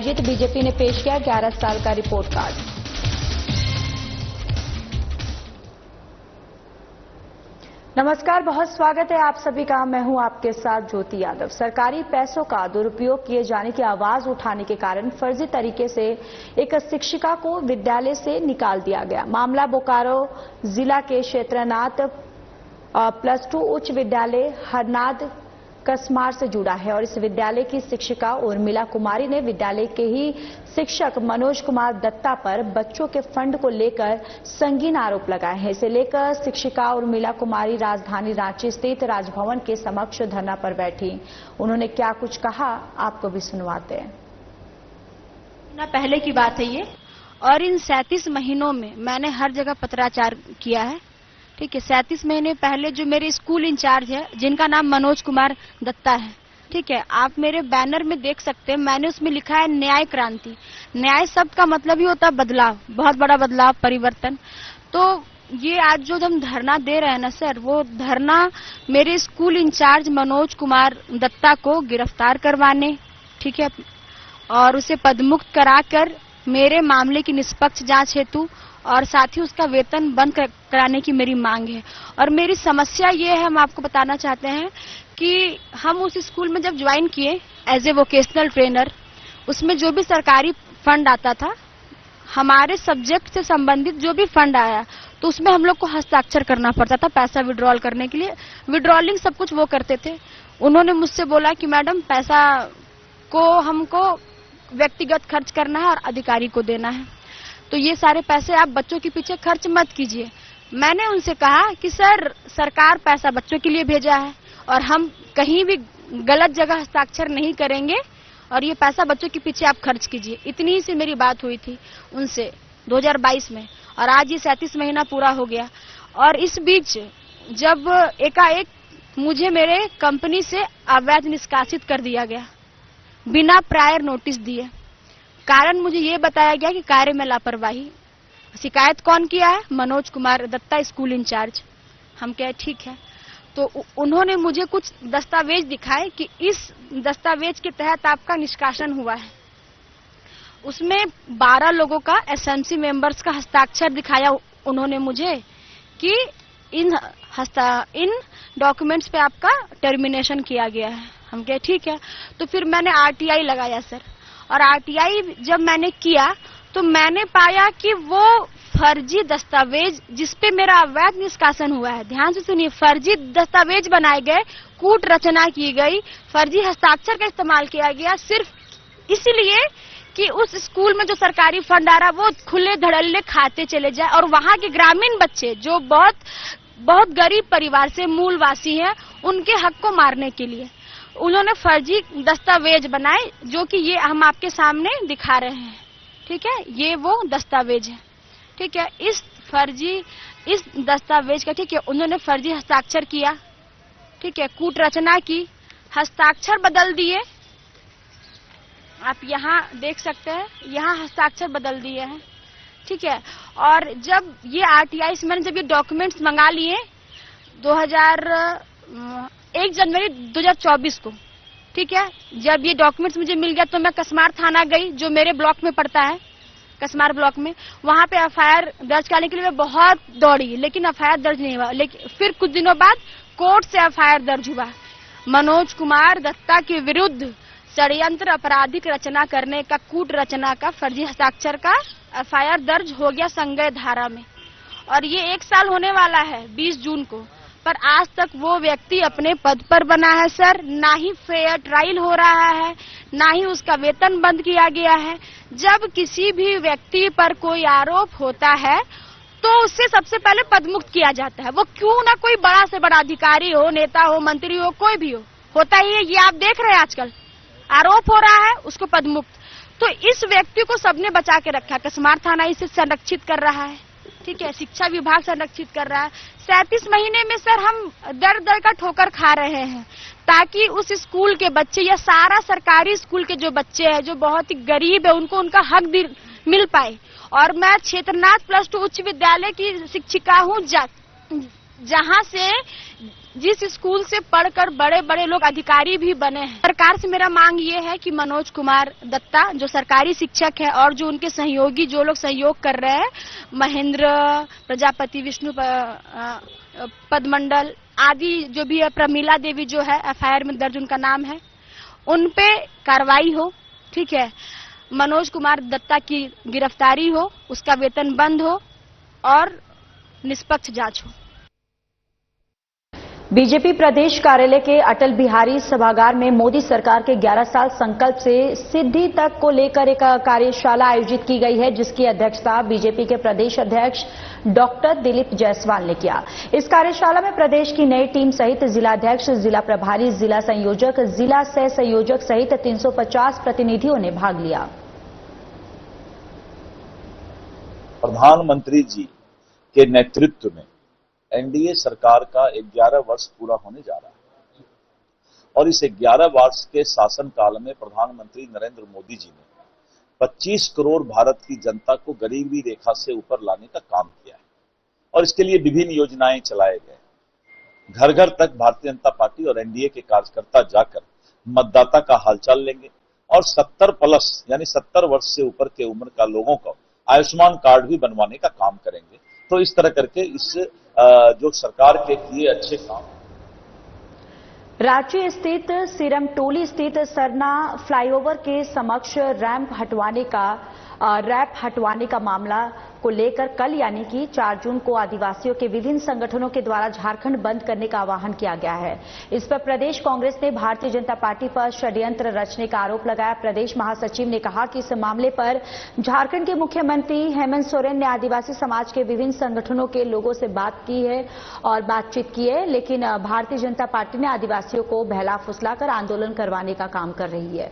आयोजित बीजेपी ने पेश किया 11 साल का रिपोर्ट कार्ड। नमस्कार, बहुत स्वागत है आप सभी का। मैं हूं आपके साथ ज्योति यादव। सरकारी पैसों का दुरुपयोग किए जाने की आवाज उठाने के कारण फर्जी तरीके से एक शिक्षिका को विद्यालय से निकाल दिया गया। मामला बोकारो जिला के क्षेत्रनाथ +2 उच्च विद्यालय हरनाद कसमार से जुड़ा है और इस विद्यालय की शिक्षिका उर्मिला कुमारी ने विद्यालय के ही शिक्षक मनोज कुमार दत्ता पर बच्चों के फंड को लेकर संगीन आरोप लगाए हैं। इसे लेकर शिक्षिका उर्मिला कुमारी राजधानी रांची स्थित राजभवन के समक्ष धरना पर बैठी। उन्होंने क्या कुछ कहा, आपको भी सुनवाते हैं। ना पहले की बात है ये, और इन 37 महीनों में मैंने हर जगह पत्राचार किया है। ठीक है, 37 महीने पहले जो मेरे स्कूल इंचार्ज है, जिनका नाम मनोज कुमार दत्ता है, ठीक है, आप मेरे बैनर में देख सकते हैं, मैंने उसमें लिखा है न्याय क्रांति। न्याय शब्द का मतलब ही होता है बदलाव, बहुत बड़ा बदलाव, परिवर्तन। तो ये आज जो हम धरना दे रहे हैं ना सर, वो धरना मेरे स्कूल इंचार्ज मनोज कुमार दत्ता को गिरफ्तार करवाने, ठीक है, और उसे पदमुक्त कराकर मेरे मामले की निष्पक्ष जांच हेतु और साथ ही उसका वेतन बंद कराने की मेरी मांग है। और मेरी समस्या ये है, हम आपको बताना चाहते हैं कि हम उस स्कूल में जब ज्वाइन किए एज ए वोकेशनल ट्रेनर, उसमें जो भी सरकारी फंड आता था, हमारे सब्जेक्ट से संबंधित जो भी फंड आया, तो उसमें हम लोग को हस्ताक्षर करना पड़ता था पैसा विड्रॉल करने के लिए। विड्रॉलिंग सब कुछ वो करते थे। उन्होंने मुझसे बोला कि मैडम पैसा को हमको व्यक्तिगत खर्च करना है और अधिकारी को देना है, तो ये सारे पैसे आप बच्चों के पीछे खर्च मत कीजिए। मैंने उनसे कहा कि सर, सरकार पैसा बच्चों के लिए भेजा है और हम कहीं भी गलत जगह हस्ताक्षर नहीं करेंगे और ये पैसा बच्चों के पीछे आप खर्च कीजिए। इतनी ही सी मेरी बात हुई थी उनसे 2022 में, और आज ये 37 महीना पूरा हो गया। और इस बीच जब एकाएक मुझे मेरे कंपनी से अवैध निष्कासित कर दिया गया बिना प्रायर नोटिस दिए। कारण मुझे ये बताया गया कि कार्य में लापरवाही। शिकायत कौन किया है? Manoj Kumar Datta, school incharge. हम कहे ठीक है। तो उन्होंने मुझे कुछ दस्तावेज दिखाए कि इस दस्तावेज के तहत आपका निष्कासन हुआ है। उसमें 12 लोगों का, एसएमसी मेंबर्स का हस्ताक्षर दिखाया उन्होंने मुझे कि इन डॉक्यूमेंट्स पे आपका टर्मिनेशन किया गया है। हम कहे ठीक है। तो फिर मैंने आरटीआई लगाया सर, और आरटीआई जब मैंने किया तो मैंने पाया कि वो फर्जी दस्तावेज जिसपे मेरा अवैध निष्कासन हुआ है, ध्यान से सुनिए, फर्जी दस्तावेज बनाए गए, कूट रचना की गई, फर्जी हस्ताक्षर का इस्तेमाल किया गया, सिर्फ इसलिए कि उस स्कूल में जो सरकारी फंड आ रहा वो खुले धड़ल्ले खाते चले जाए और वहां के ग्रामीण बच्चे जो बहुत गरीब परिवार से मूलवासी हैं, उनके हक को मारने के लिए उन्होंने फर्जी दस्तावेज बनाए, जो कि ये हम आपके सामने दिखा रहे हैं। ठीक है, ये वो दस्तावेज है। ठीक है, इस दस्तावेज का, ठीक है, उन्होंने फर्जी हस्ताक्षर किया, ठीक है, कूट रचना की, हस्ताक्षर बदल दिए। आप यहाँ देख सकते हैं, यहाँ हस्ताक्षर बदल दिए हैं। ठीक है, और जब ये आरटीआई से मैंने जब ये डॉक्यूमेंट्स मंगा लिए 1 जनवरी 2024 को, ठीक है, जब ये डॉक्यूमेंट्स मुझे मिल गया तो मैं कसमार थाना गई, जो मेरे ब्लॉक में पड़ता है, कसमार ब्लॉक में। वहां पे एफआईआर दर्ज करने के लिए मैं बहुत दौड़ी, लेकिन एफआईआर दर्ज नहीं हुआ। लेकिन फिर कुछ दिनों बाद कोर्ट से एफआईआर दर्ज हुआ। मनोज कुमार दत्ता के विरुद्ध षड्यंत्र, आपराधिक रचना करने का, कूट रचना का, फर्जी हस्ताक्षर का एफआईआर दर्ज हो गया संज्ञेय धारा में, और ये 1 साल होने वाला है 20 जून को। पर आज तक वो व्यक्ति अपने पद पर बना है सर, ना ही फेयर ट्रायल हो रहा है, ना ही उसका वेतन बंद किया गया है। जब किसी भी व्यक्ति पर कोई आरोप होता है तो उससे सबसे पहले पदमुक्त किया जाता है, वो क्यों ना कोई बड़ा से बड़ा अधिकारी हो, नेता हो, मंत्री हो, कोई भी हो, होता ही है। ये आप देख रहे हैं, आजकल आरोप हो रहा है, उसको पदमुक्त। तो इस व्यक्ति को सबने बचा के रखा, कसमार थाना इसे संरक्षित कर रहा है, ठीक है, शिक्षा विभाग संरक्षित कर रहा है। 37 महीने में सर हम दर दर का ठोकर खा रहे हैं, ताकि उस स्कूल के बच्चे या सारा सरकारी स्कूल के जो बच्चे हैं, जो बहुत ही गरीब है, उनको उनका हक मिल पाए। और मैं क्षेत्रनाथ +2 उच्च विद्यालय की शिक्षिका हूँ, जहां से जिस स्कूल से पढ़कर बड़े बड़े लोग अधिकारी भी बने हैं। सरकार से मेरा मांग ये है कि मनोज कुमार दत्ता जो सरकारी शिक्षक है और जो उनके सहयोगी जो लोग सहयोग कर रहे हैं, महेंद्र प्रजापति, विष्णु पदमंडल आदि जो भी है, प्रमीला देवी जो है एफआईआर में दर्ज उनका नाम है, उन पे कार्रवाई हो। ठीक है, मनोज कुमार दत्ता की गिरफ्तारी हो, उसका वेतन बंद हो और निष्पक्ष जांच हो। बीजेपी प्रदेश कार्यालय के अटल बिहारी सभागार में मोदी सरकार के 11 साल संकल्प से सिद्धि तक को लेकर एक कार्यशाला आयोजित की गई है, जिसकी अध्यक्षता बीजेपी के प्रदेश अध्यक्ष डॉक्टर दिलीप जायसवाल ने किया। इस कार्यशाला में प्रदेश की नई टीम सहित जिलाध्यक्ष, जिला प्रभारी, जिला संयोजक, जिला सह संयोजक सहित 350 प्रतिनिधियों ने भाग लिया। प्रधानमंत्री जी के नेतृत्व में एनडीए सरकार का 11 वर्ष पूरा होने जा रहा है और इस 11 वर्ष के शासनकाल में प्रधानमंत्री नरेंद्र मोदी जी ने 25 करोड़ भारत की जनता को गरीबी रेखा से ऊपर लाने का काम किया है और इसके लिए विभिन्न योजनाएं चलाए गए। घर घर तक भारतीय जनता पार्टी और एनडीए के कार्यकर्ता जाकर मतदाता का हालचाल लेंगे और 70 प्लस यानी 70 वर्ष से ऊपर के उम्र का लोगों को आयुष्मान कार्ड भी बनवाने का काम करेंगे। तो इस तरह करके इस जो सरकार के किए अच्छे काम। रांची स्थित सिरमटोली स्थित सरना फ्लाईओवर के समक्ष रैंप हटवाने का मामला को लेकर कल यानी कि 4 जून को आदिवासियों के विभिन्न संगठनों के द्वारा झारखंड बंद करने का आह्वान किया गया है। इस पर प्रदेश कांग्रेस ने भारतीय जनता पार्टी पर षड्यंत्र रचने का आरोप लगाया। प्रदेश महासचिव ने कहा कि इस मामले पर झारखंड के मुख्यमंत्री हेमंत सोरेन ने आदिवासी समाज के विभिन्न संगठनों के लोगों से बात की है और बातचीत की है, लेकिन भारतीय जनता पार्टी ने आदिवासियों को बहला फुसलाकर आंदोलन करवाने का काम कर रही है।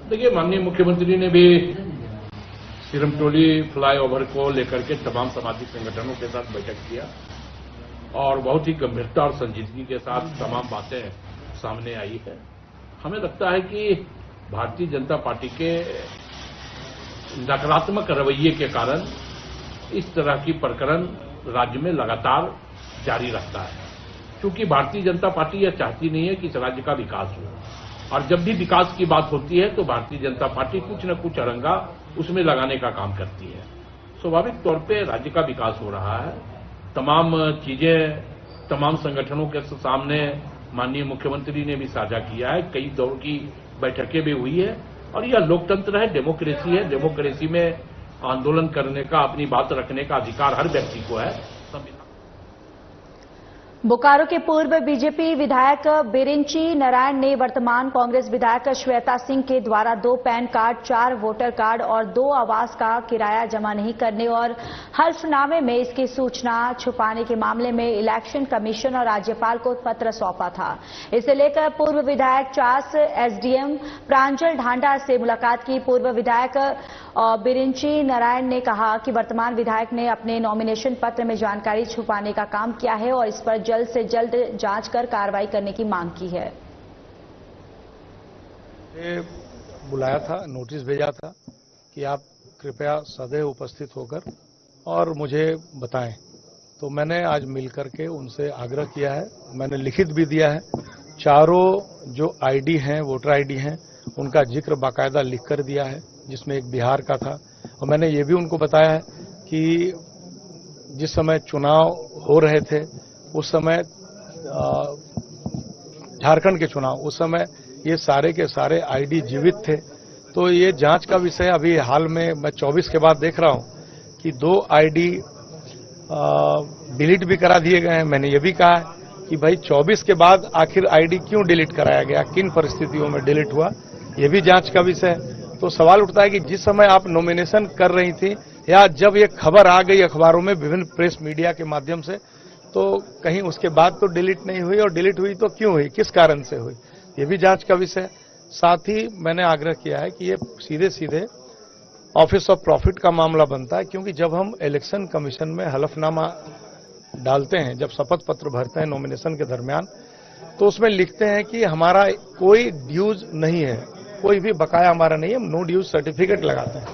देखिए, माननीय मुख्यमंत्री ने भी सिरमटोली फ्लाईओवर को लेकर के तमाम सामाजिक संगठनों के साथ बैठक किया और बहुत ही गंभीरता और संजीदगी के साथ तमाम बातें सामने आई है। हमें लगता है कि भारतीय जनता पार्टी के नकारात्मक रवैये के कारण इस तरह की प्रकरण राज्य में लगातार जारी रहता है, क्योंकि भारतीय जनता पार्टी यह चाहती नहीं है कि इस राज्य का विकास हो और जब भी विकास की बात होती है तो भारतीय जनता पार्टी कुछ न कुछ अड़ंगा उसमें लगाने का काम करती है। स्वाभाविक तौर पे राज्य का विकास हो रहा है, तमाम चीजें तमाम संगठनों के सामने माननीय मुख्यमंत्री ने भी साझा किया है, कई दौर की बैठकें भी हुई है और यह लोकतंत्र है, डेमोक्रेसी है। डेमोक्रेसी में आंदोलन करने का, अपनी बात रखने का अधिकार हर व्यक्ति को है। बोकारो के पूर्व बीजेपी विधायक बिरिंची नारायण ने वर्तमान कांग्रेस विधायक श्वेता सिंह के द्वारा 2 पैन कार्ड, 4 वोटर कार्ड और 2 आवास का किराया जमा नहीं करने और हल्फनामे में इसकी सूचना छुपाने के मामले में इलेक्शन कमीशन और राज्यपाल को पत्र सौंपा था। इसे लेकर पूर्व विधायक चास एसडीएम प्रांजल ढांडा से मुलाकात की। पूर्व विधायक बिरिंची नारायण ने कहा कि वर्तमान विधायक ने अपने नॉमिनेशन पत्र में जानकारी छुपाने का काम किया है और इस पर जल्द से जल्द जांच कर कार्रवाई करने की मांग की है। बुलाया था, नोटिस भेजा था कि आप कृपया सदैव उपस्थित होकर और मुझे बताएं, तो मैंने आज मिलकर के उनसे आग्रह किया है। मैंने लिखित भी दिया है। चारों जो आईडी हैं, वोटर आईडी हैं, उनका जिक्र बाकायदा लिख कर दिया है, जिसमें एक बिहार का था। और मैंने ये भी उनको बताया है कि जिस समय चुनाव हो रहे थे उस समय झारखंड के चुनाव, उस समय ये सारे के सारे आईडी जीवित थे। तो ये जांच का विषय अभी हाल में मैं 24 के बाद देख रहा हूं कि 2 आईडी डिलीट भी करा दिए गए हैं। मैंने ये भी कहा है कि भाई 24 के बाद आखिर आईडी क्यों डिलीट कराया गया, किन परिस्थितियों में डिलीट हुआ, ये भी जांच का विषय है। तो सवाल उठता है कि जिस समय आप नॉमिनेशन कर रही थी या जब ये खबर आ गई अखबारों में, विभिन्न प्रेस मीडिया के माध्यम से, तो कहीं उसके बाद तो डिलीट नहीं हुई और डिलीट हुई तो क्यों हुई, किस कारण से हुई, ये भी जांच का विषय है। साथ ही मैंने आग्रह किया है कि ये सीधे सीधे ऑफिस ऑफ प्रॉफिट का मामला बनता है, क्योंकि जब हम इलेक्शन कमीशन में हलफनामा डालते हैं, जब शपथ पत्र भरते हैं नॉमिनेशन के दरमियान, तो उसमें लिखते हैं कि हमारा कोई ड्यूज नहीं है, कोई भी बकाया हमारा नहीं है, हम नो ड्यूज सर्टिफिकेट लगाते हैं।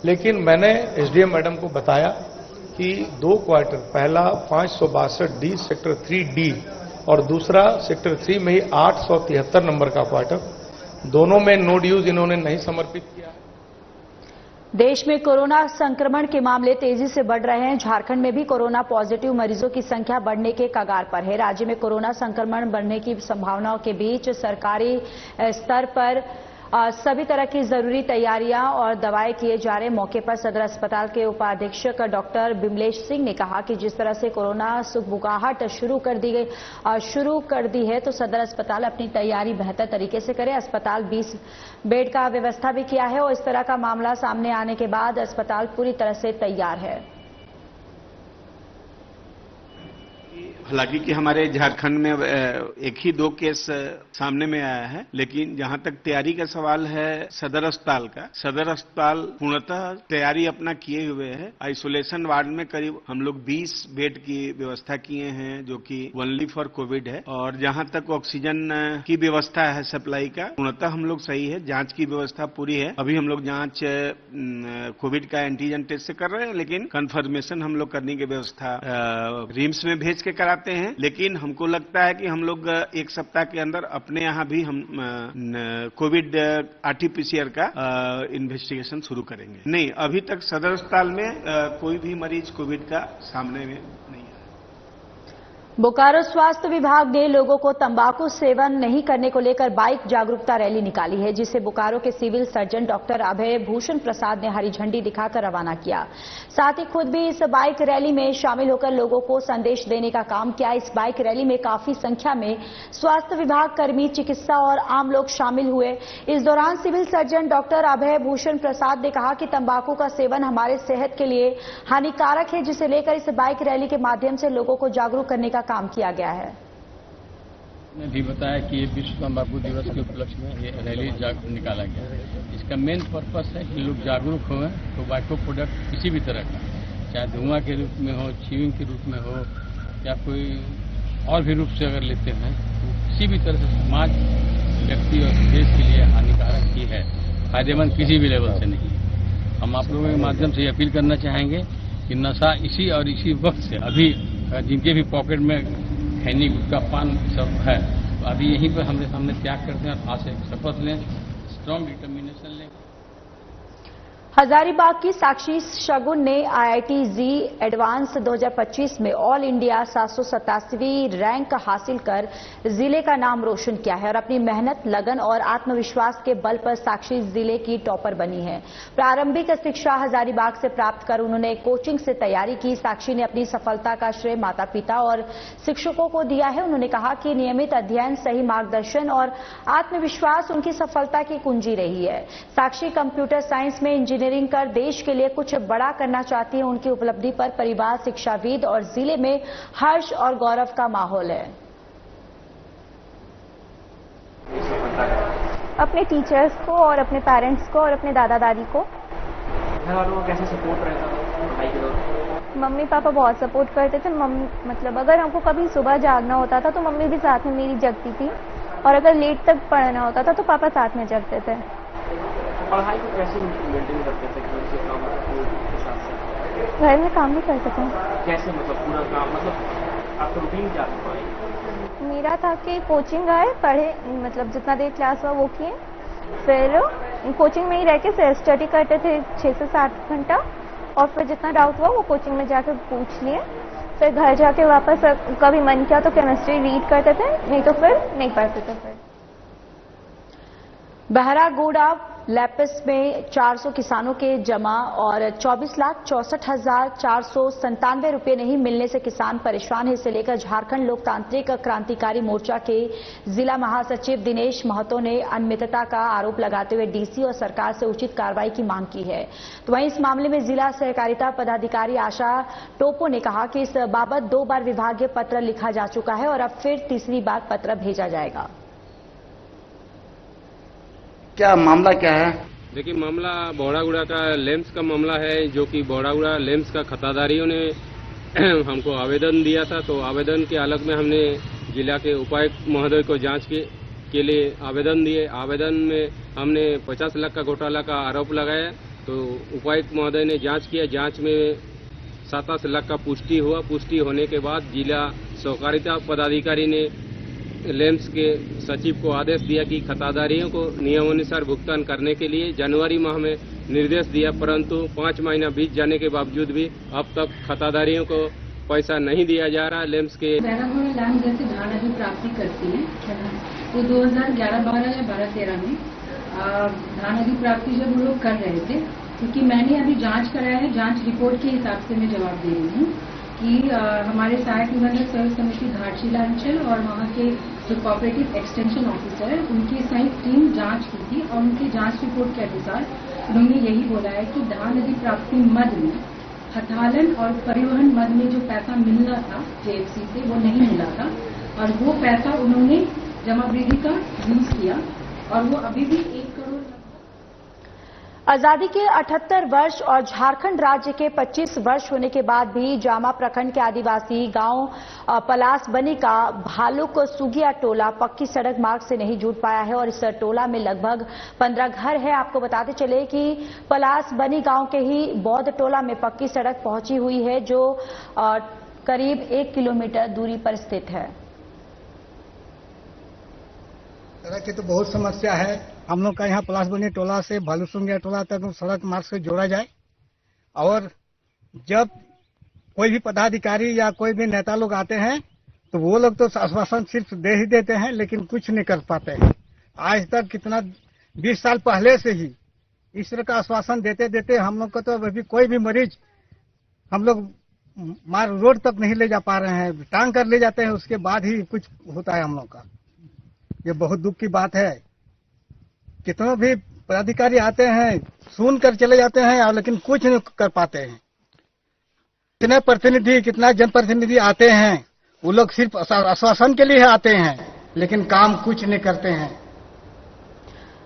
लेकिन मैंने एसडीएम मैडम को बताया कि 2 क्वार्टर, पहला 562D सेक्टर 3D और दूसरा सेक्टर 3 में ही 873 नंबर का क्वार्टर, दोनों में नो ड्यूज इन्होंने नहीं समर्पित किया। देश में कोरोना संक्रमण के मामले तेजी से बढ़ रहे हैं। झारखंड में भी कोरोना पॉजिटिव मरीजों की संख्या बढ़ने के कगार पर है। राज्य में कोरोना संक्रमण बढ़ने की संभावनाओं के बीच सरकारी स्तर पर सभी तरह की जरूरी तैयारियां और दवाएं किए जा रहे। मौके पर सदर अस्पताल के उपाधीक्षक डॉक्टर बिमलेश सिंह ने कहा कि जिस तरह से कोरोना सुगबुगाहट शुरू कर दी है तो सदर अस्पताल अपनी तैयारी बेहतर तरीके से करे। अस्पताल 20 बेड का व्यवस्था भी किया है और इस तरह का मामला सामने आने के बाद अस्पताल पूरी तरह से तैयार है। हालांकि कि हमारे झारखंड में एक ही 2 केस सामने में आया है, लेकिन जहां तक तैयारी का सवाल है सदर अस्पताल पूर्णतः तैयारी अपना किए हुए है। आइसोलेशन वार्ड में करीब हम लोग 20 बेड की व्यवस्था किए हैं, जो कि ओनली फॉर कोविड है। और जहां तक ऑक्सीजन की व्यवस्था है सप्लाई का, पूर्णतः हम लोग सही है। जांच की व्यवस्था पूरी है। अभी हम लोग जांच कोविड का एंटीजन टेस्ट से कर रहे हैं, लेकिन कंफर्मेशन हम लोग करने की व्यवस्था रिम्स में भेज के कराते हैं। लेकिन हमको लगता है कि हम लोग 1 सप्ताह के अंदर अपने यहाँ भी हम कोविड RT-PCR का इन्वेस्टिगेशन शुरू करेंगे। नहीं, अभी तक सदर अस्पताल में कोई भी मरीज कोविड का सामने में नहीं है। बोकारो स्वास्थ्य विभाग ने लोगों को तंबाकू सेवन नहीं करने को लेकर बाइक जागरूकता रैली निकाली है, जिसे बोकारो के सिविल सर्जन डॉक्टर अभय भूषण प्रसाद ने हरी झंडी दिखाकर रवाना किया। साथ ही खुद भी इस बाइक रैली में शामिल होकर लोगों को संदेश देने का काम किया। इस बाइक रैली में काफी संख्या में स्वास्थ्य विभाग कर्मी, चिकित्सा और आम लोग शामिल हुए। इस दौरान सिविल सर्जन डॉक्टर अभय भूषण प्रसाद ने कहा कि तंबाकू का सेवन हमारे सेहत के लिए हानिकारक है, जिसे लेकर इस बाइक रैली के माध्यम से लोगों को जागरूक करने का काम किया गया है। ने भी बताया कि विश्व तंबाकू दिवस के उपलक्ष्य में ये रैली निकाला गया। इसका मेन पर्पस है कि लोग जागरूक हों टोबैको प्रोडक्ट किसी भी तरह का, चाहे धुआं के रूप में हो, च्यूइंग के रूप में हो या कोई और भी रूप से अगर लेते हैं, तो किसी भी तरह से समाज, व्यक्ति और देश के लिए हानिकारक ही है, फायदेमंद किसी भी लेवल से नहीं है। हम आप लोगों के माध्यम से अपील करना चाहेंगे कि नशा इसी वक्त से अभी जिनके भी पॉकेट में खैनी, गुटखा, पान सब है, तो अभी यहीं पर हमने सामने त्याग करते हैं और आज से शपथ लें, स्ट्रॉन्ग डिटर्मिनेशन लें। हजारीबाग की साक्षी शगुन ने IIT-JEE एडवांस 2025 में ऑल इंडिया 787वीं रैंक हासिल कर जिले का नाम रोशन किया है और अपनी मेहनत, लगन और आत्मविश्वास के बल पर साक्षी जिले की टॉपर बनी है। प्रारंभिक शिक्षा हजारीबाग से प्राप्त कर उन्होंने कोचिंग से तैयारी की। साक्षी ने अपनी सफलता का श्रेय माता पिता और शिक्षकों को दिया है। उन्होंने कहा कि नियमित अध्ययन, सही मार्गदर्शन और आत्मविश्वास उनकी सफलता की कुंजी रही है। साक्षी कंप्यूटर साइंस में इंजीनियरिंग कर देश के लिए कुछ बड़ा करना चाहती है। उनकी उपलब्धि पर परिवार, शिक्षाविद और जिले में हर्ष और गौरव का माहौल है। अपने टीचर्स को और अपने पेरेंट्स को और अपने दादा दादी को। घर वालों का कैसा सपोर्ट रहता था पढ़ाई के दौरान? मम्मी पापा बहुत सपोर्ट करते थे। मतलब अगर हमको कभी सुबह जागना होता था तो मम्मी भी साथ में मेरी जगती थी, और अगर लेट तक पढ़ना होता था तो पापा साथ में जगते थे। पढ़ाई को कैसे मेंटेन करते थे? घर में काम भी करते थे। कैसे? मतलब पूरा काम, मतलब आपका रूटीन क्या था? मेरा था कि कोचिंग आए, पढ़े, मतलब जितना देर क्लास हुआ वो किए, फिर कोचिंग में ही रह के सेल्फ स्टडी करते थे 6 से 7 घंटा, और फिर जितना डाउट हुआ वो कोचिंग में जाकर पूछ लिए। फिर घर जाके वापस कभी मन किया तो केमिस्ट्री रीड करते थे, नहीं तो फिर नहीं पढ़ते थे। फिर बहरागोड़ा लैपिस में 400 किसानों के जमा और 24,64,497 रुपये नहीं मिलने से किसान परेशान है। इसे लेकर झारखंड लोकतांत्रिक क्रांतिकारी मोर्चा के जिला महासचिव दिनेश महतो ने अनियमितता का आरोप लगाते हुए डीसी और सरकार से उचित कार्रवाई की मांग की है। तो वहीं इस मामले में जिला सहकारिता पदाधिकारी आशा टोपो ने कहा कि इस बाबत 2 बार विभागीय पत्र लिखा जा चुका है और अब फिर तीसरी बार पत्र भेजा जाएगा। क्या मामला क्या है? देखिए, मामला बौड़ागुड़ा का लेम्स का मामला है, जो कि बौड़ागुड़ा लेम्स का खाताधारियों ने हमको आवेदन दिया था। तो आवेदन के आलोक में हमने जिला के उपायुक्त महोदय को जांच के लिए आवेदन दिए। आवेदन में हमने 50 लाख का घोटाला का आरोप लगाया। तो उपायुक्त महोदय ने जांच किया। जांच में 27 लाख का पुष्टि हुआ। पुष्टि होने के बाद जिला सहकारिता पदाधिकारी ने लेम्स के सचिव को आदेश दिया कि खाताधारियों को नियमानुसार भुगतान करने के लिए जनवरी माह में निर्देश दिया, परंतु 5 महीना बीत जाने के बावजूद भी अब तक खाताधारियों को पैसा नहीं दिया जा रहा। लेम्स के लैंड जैसे धान अभी प्राप्ति करती है तो 2011-12 या 12-13 में धान अधि प्राप्ति जब वो लोग कर रहे थे, क्योंकि मैंने अभी जांच कराया है, जांच रिपोर्ट के हिसाब से मैं जवाब दे रही हूँ कि हमारे सहायक निबंधक सर्व समिति घाटशिला अंचल और वहाँ के जो कोऑपरेटिव एक्सटेंशन ऑफिसर है उनकी संयुक्त टीम जांच की थी और उनकी जांच रिपोर्ट के अनुसार उन्होंने यही बोला है कि धान अधि प्राप्ति मद में हथालन और परिवहन मद में जो पैसा मिलना था जेएफसी से वो नहीं मिला था और वो पैसा उन्होंने जमावृद्धि का यूज किया और वो अभी भी 1 करोड़। आजादी के 78 वर्ष और झारखंड राज्य के 25 वर्ष होने के बाद भी जामा प्रखंड के आदिवासी गांव पलासबनी का भालुक सुगिया टोला पक्की सड़क मार्ग से नहीं जुड़ पाया है और इस टोला में लगभग 15 घर है। आपको बताते चले कि पलासबनी गांव के ही बौद्ध टोला में पक्की सड़क पहुंची हुई है जो करीब 1 किलोमीटर दूरी पर स्थित है। सड़क की तो बहुत समस्या है। हम लोग का यहाँ पलासबनी टोला से भालूसुंगिया टोला तक सड़क मार्ग से जोड़ा जाए और जब कोई भी पदाधिकारी या कोई भी नेता लोग आते हैं तो वो लोग तो आश्वासन सिर्फ दे ही देते हैं लेकिन कुछ नहीं कर पाते हैं। आज तक कितना 20 साल पहले से ही इस तरह का आश्वासन देते देते हम लोग को तो अभी कोई भी मरीज हम लोग रोड तक नहीं ले जा पा रहे हैं, टांग कर ले जाते हैं, उसके बाद ही कुछ होता है हम लोग का। ये बहुत दुख की बात है। कितने भी पदाधिकारी आते हैं सुन कर चले जाते हैं और लेकिन कुछ नहीं कर पाते हैं। कितने प्रतिनिधि कितना जनप्रतिनिधि आते हैं वो लोग सिर्फ आश्वासन के लिए आते हैं लेकिन काम कुछ नहीं करते हैं।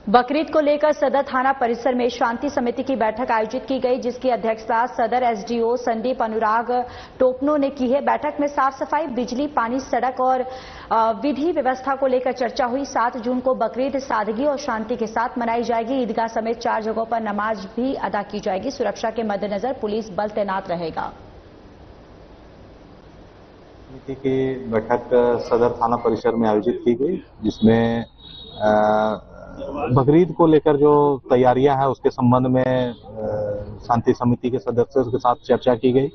बकरीद को लेकर सदर थाना परिसर में शांति समिति की बैठक आयोजित की गई जिसकी अध्यक्षता सदर एसडीओ संदीप अनुराग टोपनो ने की है। बैठक में साफ सफाई, बिजली, पानी, सड़क और विधि व्यवस्था को लेकर चर्चा हुई। 7 जून को बकरीद सादगी और शांति के साथ मनाई जाएगी। ईदगाह समेत 4 जगहों पर नमाज भी अदा की जाएगी। सुरक्षा के मद्देनजर पुलिस बल तैनात रहेगा। समिति की बैठक सदर थाना परिसर में आयोजित की गई जिसमें बकरीद को लेकर जो तैयारियां हैं उसके संबंध में शांति समिति के सदस्यों के साथ चर्चा की गई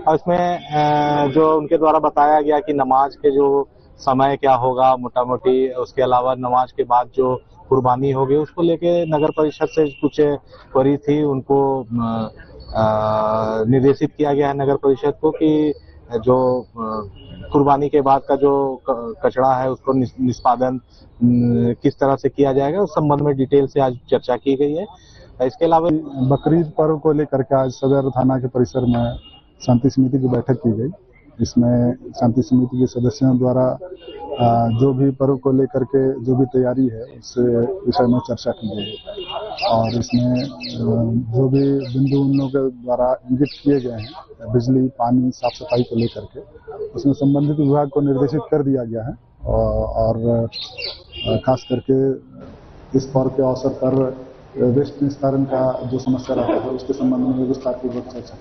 और इसमें जो उनके द्वारा बताया गया कि नमाज के जो समय क्या होगा मोटा मोटी, उसके अलावा नमाज के बाद जो कुर्बानी होगी उसको लेके नगर परिषद से कुछ क्वेरी थी, उनको निर्देशित किया गया है नगर परिषद को कि जो कुर्बानी के बाद का जो कचरा है उसको निष्पादन किस तरह से किया जाएगा उस संबंध में डिटेल से आज चर्चा की गई है। इसके अलावा बकरीद पर्व को लेकर के आज सदर थाना के परिसर में शांति समिति की बैठक की गई। इसमें शांति समिति के सदस्यों द्वारा जो भी पर्व को लेकर के जो भी तैयारी है उस विषय में चर्चा की गई और इसमें जो भी बिंदु उन लोगों के द्वारा इंगित किए गए हैं बिजली, पानी, साफ सफाई को लेकर के उसमें संबंधित विभाग को निर्देशित कर दिया गया है और खास करके इस पर्व के अवसर पर वेस्ट निस्तारण का जो समस्या रहता है उसके संबंध में विस्तारपूर्वक चर्चा।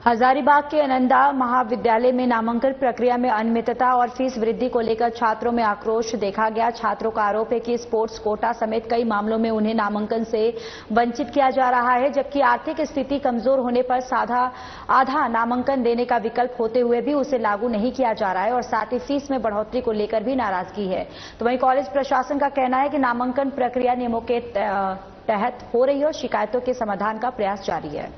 हजारीबाग के आनंदा महाविद्यालय में नामांकन प्रक्रिया में अनियमितता और फीस वृद्धि को लेकर छात्रों में आक्रोश देखा गया। छात्रों का आरोप है कि स्पोर्ट्स कोटा समेत कई मामलों में उन्हें नामांकन से वंचित किया जा रहा है, जबकि आर्थिक स्थिति कमजोर होने पर आधा नामांकन देने का विकल्प होते हुए भी उसे लागू नहीं किया जा रहा है और साथ ही फीस में बढ़ोतरी को लेकर भी नाराजगी है। तो वहीं कॉलेज प्रशासन का कहना है कि नामांकन प्रक्रिया नियमों के तहत हो रही है और शिकायतों के समाधान का प्रयास जारी है।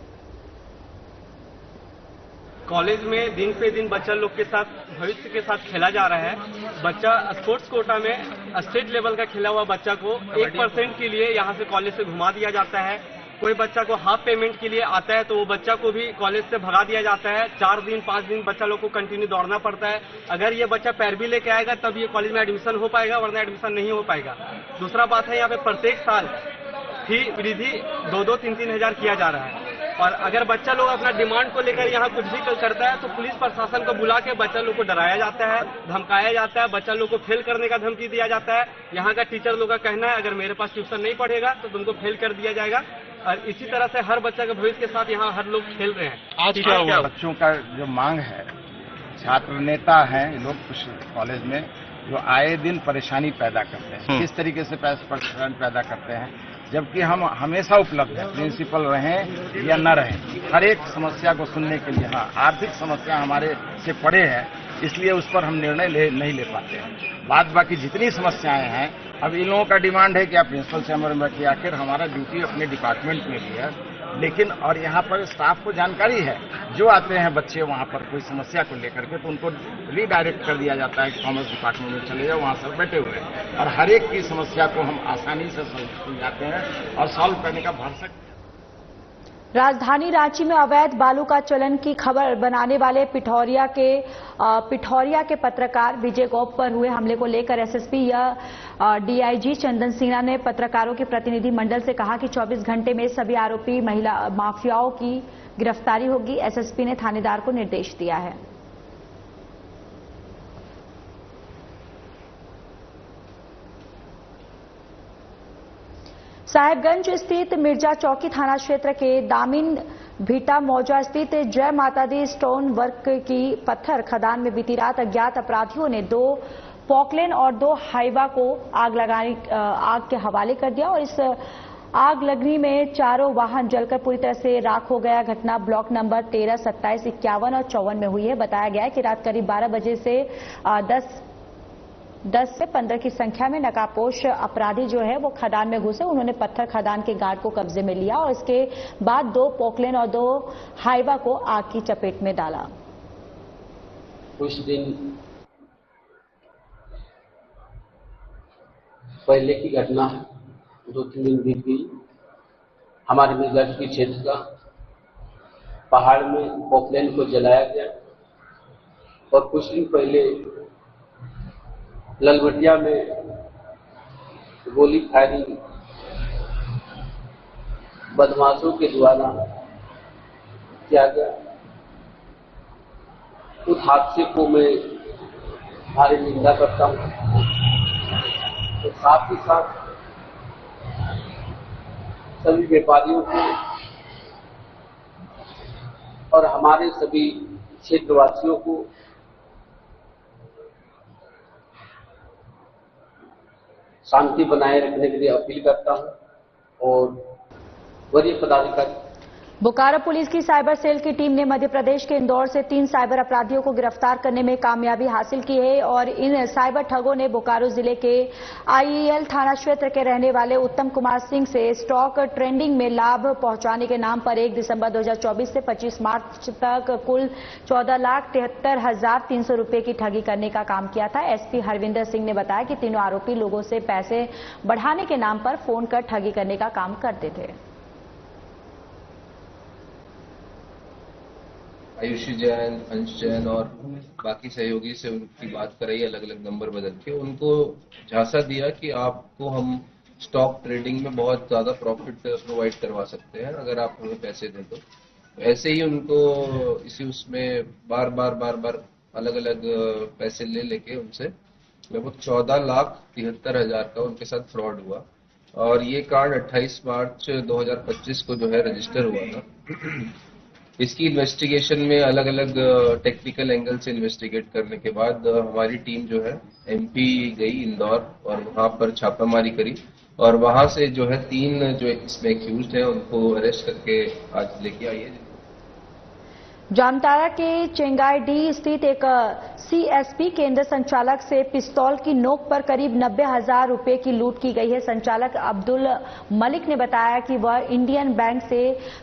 कॉलेज में दिन पे दिन बच्चा लोग के साथ भविष्य के साथ खेला जा रहा है। बच्चा स्पोर्ट्स कोटा में स्टेट लेवल का खेला हुआ बच्चा को 1% के लिए यहाँ से कॉलेज से घुमा दिया जाता है। कोई बच्चा को हाफ पेमेंट के लिए आता है तो वो बच्चा को भी कॉलेज से भगा दिया जाता है। 4 दिन 5 दिन बच्चा लोग को कंटिन्यू दौड़ना पड़ता है। अगर ये बच्चा पैरवी लेके आएगा तब ये कॉलेज में एडमिशन हो पाएगा, वरना एडमिशन नहीं हो पाएगा। दूसरा बात है यहाँ पे प्रत्येक साल फी वृद्धि 2-2, 3-3 हजार किया जा रहा है। और अगर बच्चा लोग अपना डिमांड को लेकर यहाँ कुछ भी करता है तो पुलिस प्रशासन को बुला के बच्चा लोग को डराया जाता है, धमकाया जाता है, बच्चा लोग को फेल करने का धमकी दिया जाता है। यहाँ का टीचर लोग का कहना है अगर मेरे पास ट्यूशन नहीं पढ़ेगा तो तुमको फेल कर दिया जाएगा। और इसी तरह से हर बच्चा के भविष्य के साथ यहाँ हर लोग खेल रहे हैं। आज क्या हुआ? बच्चों का जो मांग है, छात्र नेता हैं लोग कुछ कॉलेज में जो आए दिन परेशानी पैदा करते हैं। किस तरीके से परेशानी पैदा करते हैं, जबकि हम हमेशा उपलब्ध हैं, प्रिंसिपल रहें या न रहें, हर एक समस्या को सुनने के लिए। हाँ, आर्थिक समस्या हमारे से पड़े है, इसलिए उस पर हम निर्णय नहीं ले पाते हैं। बाकी जितनी समस्याएं हैं, अब इन लोगों का डिमांड है कि आप प्रिंसिपल चैम्बर में बैठिए। आखिर हमारा ड्यूटी अपने डिपार्टमेंट में भी है, लेकिन और यहाँ पर स्टाफ को जानकारी है, जो आते हैं बच्चे वहाँ पर कोई समस्या को लेकर के तो उनको रीडायरेक्ट कर दिया जाता है कि कॉमर्स डिपार्टमेंट में चले जाओ, वहाँ सब बैठे हुए हैं और हर एक की समस्या को हम आसानी से सुलझाते हैं और सॉल्व करने का भरसक। राजधानी रांची में अवैध बालू का चलन की खबर बनाने वाले पिठौरिया के पत्रकार विजय गोप पर हुए हमले को लेकर एसएसपी या डीआईजी चंदन सिन्हा ने पत्रकारों के प्रतिनिधि मंडल से कहा कि 24 घंटे में सभी आरोपी महिला माफियाओं की गिरफ्तारी होगी। एसएसपी ने थानेदार को निर्देश दिया है। साहेबगंज स्थित मिर्जा चौकी थाना क्षेत्र के दामिन भीटा मौजा स्थित जय माता दी स्टोन वर्क की पत्थर खदान में बीती रात अज्ञात अपराधियों ने 2 पॉकलेन और 2 हाइवा को आग के हवाले कर दिया और इस आग लगने में चारों वाहन जलकर पूरी तरह से राख हो गया। घटना ब्लॉक नंबर 13, 27, 51 और 54 में हुई है। बताया गया है कि रात करीब 12 बजे से 10 से 15 की संख्या में नकाबपोश अपराधी जो है वो खदान में घुसे। उन्होंने पत्थर खदान के गार्ड को कब्जे में लिया और इसके बाद 2 पोकलेन और 2 हाइवा को आग की चपेट में डाला। कुछ दिन पहले की घटना है, 2-3 दिन बीत गई। हमारे मिर्जाचौकी क्षेत्र का पहाड़ में पोकलेन को जलाया गया और कुछ दिन पहले ललबटिया में गोली फायरिंग बदमाशों के द्वारा किया गया। उस हादसे को मैं भारी निंदा करता हूं। तो साथ ही साथ सभी व्यापारियों को और हमारे सभी क्षेत्रवासियों को शांति बनाए रखने के लिए अपील करता हूं। और वरीय पदाधिकारी बोकारो पुलिस की साइबर सेल की टीम ने मध्य प्रदेश के इंदौर से 3 साइबर अपराधियों को गिरफ्तार करने में कामयाबी हासिल की है और इन साइबर ठगों ने बोकारो जिले के आईईएल थाना क्षेत्र के रहने वाले उत्तम कुमार सिंह से स्टॉक ट्रेडिंग में लाभ पहुंचाने के नाम पर 1 दिसंबर 2024 से 25 मार्च तक कुल 14,73,300 रुपए की ठगी करने का काम किया था। एसपी हरविंदर सिंह ने बताया कि तीनों आरोपी लोगों से पैसे बढ़ाने के नाम पर फोन कर ठगी करने का काम करते थे। आयुषी जैन, अंश जैन और बाकी सहयोगी से उनकी बात कराई, अलग अलग नंबर बदल के उनको झांसा दिया कि आपको हम स्टॉक ट्रेडिंग में बहुत ज्यादा प्रॉफिट प्रोवाइड करवा सकते हैं अगर आप हमें पैसे दें। तो ऐसे ही उनको इसी उसमें बार बार अलग अलग पैसे लेके उनसे लगभग 14,73,000 का उनके साथ फ्रॉड हुआ और ये कांड 28 मार्च 2025 को जो है रजिस्टर हुआ था। इसकी इन्वेस्टिगेशन में अलग अलग टेक्निकल एंगल से इन्वेस्टिगेट करने के बाद हमारी टीम जो है एमपी गई इंदौर और वहां पर छापामारी करी और वहां से जो है 3 जो इसमें एक्यूज्ड है उनको अरेस्ट करके आज लेके आई है। जामताड़ा के चेंगाईडीह स्थित एक सीएसपी केंद्र संचालक से पिस्तौल की नोक पर करीब 90,000 रुपए की लूट की गई है। संचालक अब्दुल मलिक ने बताया कि वह इंडियन बैंक से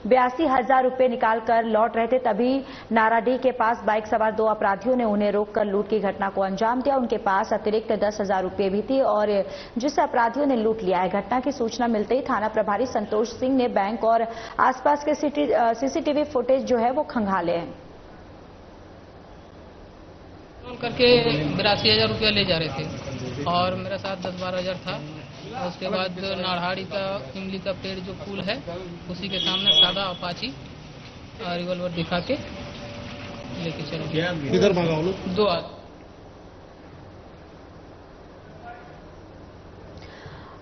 82,000 रुपए निकालकर लौट रहे थे, तभी नाराडीह के पास बाइक सवार 2 अपराधियों ने उन्हें रोककर लूट की घटना को अंजाम दिया। उनके पास अतिरिक्त 10,000 रुपए भी थी और जिसे अपराधियों ने लूट लिया है। घटना की सूचना मिलते ही थाना प्रभारी संतोष सिंह ने बैंक और आसपास के सीसीटीवी फुटेज जो है वो खंगाले हैं। करके 82,000 रुपया ले जा रहे थे और मेरे साथ 10-12,000 था। उसके बाद नारहाड़ी का इमली का पेड़ जो पुल है उसी के सामने सादा अपाची रिवॉल्वर दिखा के लेके चले गए। किधर भागा वो लोग? 2 आदमी।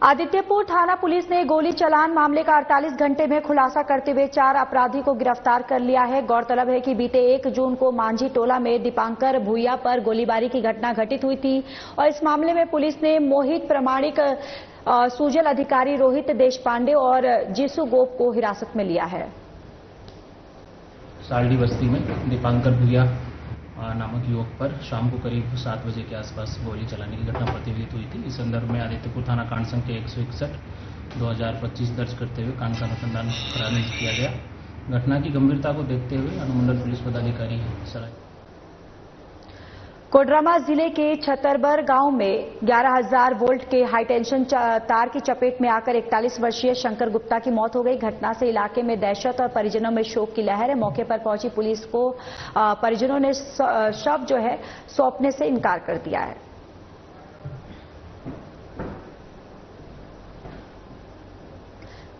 आदित्यपुर थाना पुलिस ने गोली चलान मामले का 48 घंटे में खुलासा करते हुए 4 अपराधी को गिरफ्तार कर लिया है। गौरतलब है कि बीते 1 जून को मांझी टोला में दीपांकर भूया पर गोलीबारी की घटना घटित हुई थी और इस मामले में पुलिस ने मोहित प्रमाणिक, सुजल अधिकारी रोहित देशपांडे और जीसू गोप को हिरासत में लिया है। सालडी बस्ती में दीपांकर भूया नामक युवक पर शाम को करीब 7 बजे के आसपास गोली चलाने की घटना प्रतिविदित हुई थी। इस संदर्भ में आदित्यपुर थाना कांड संख्या 161/2025 दर्ज करते हुए कांड का अनुसंधान कराने किया गया। घटना की गंभीरता को देखते हुए अनुमंडल पुलिस पदाधिकारी सराय कोडरमा जिले के छतरबर गांव में 11,000 वोल्ट के हाईटेंशन तार की चपेट में आकर 41 वर्षीय शंकर गुप्ता की मौत हो गई। घटना से इलाके में दहशत और परिजनों में शोक की लहर है। मौके पर पहुंची पुलिस को परिजनों ने शव जो है सौंपने से इनकार कर दिया है।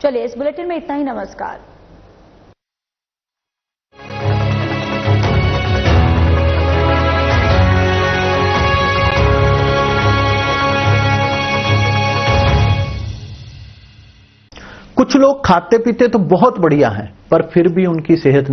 चलिए, इस बुलेटिन में इतना ही। नमस्कार। कुछ लोग खाते पीते तो बहुत बढ़िया हैं, पर फिर भी उनकी सेहत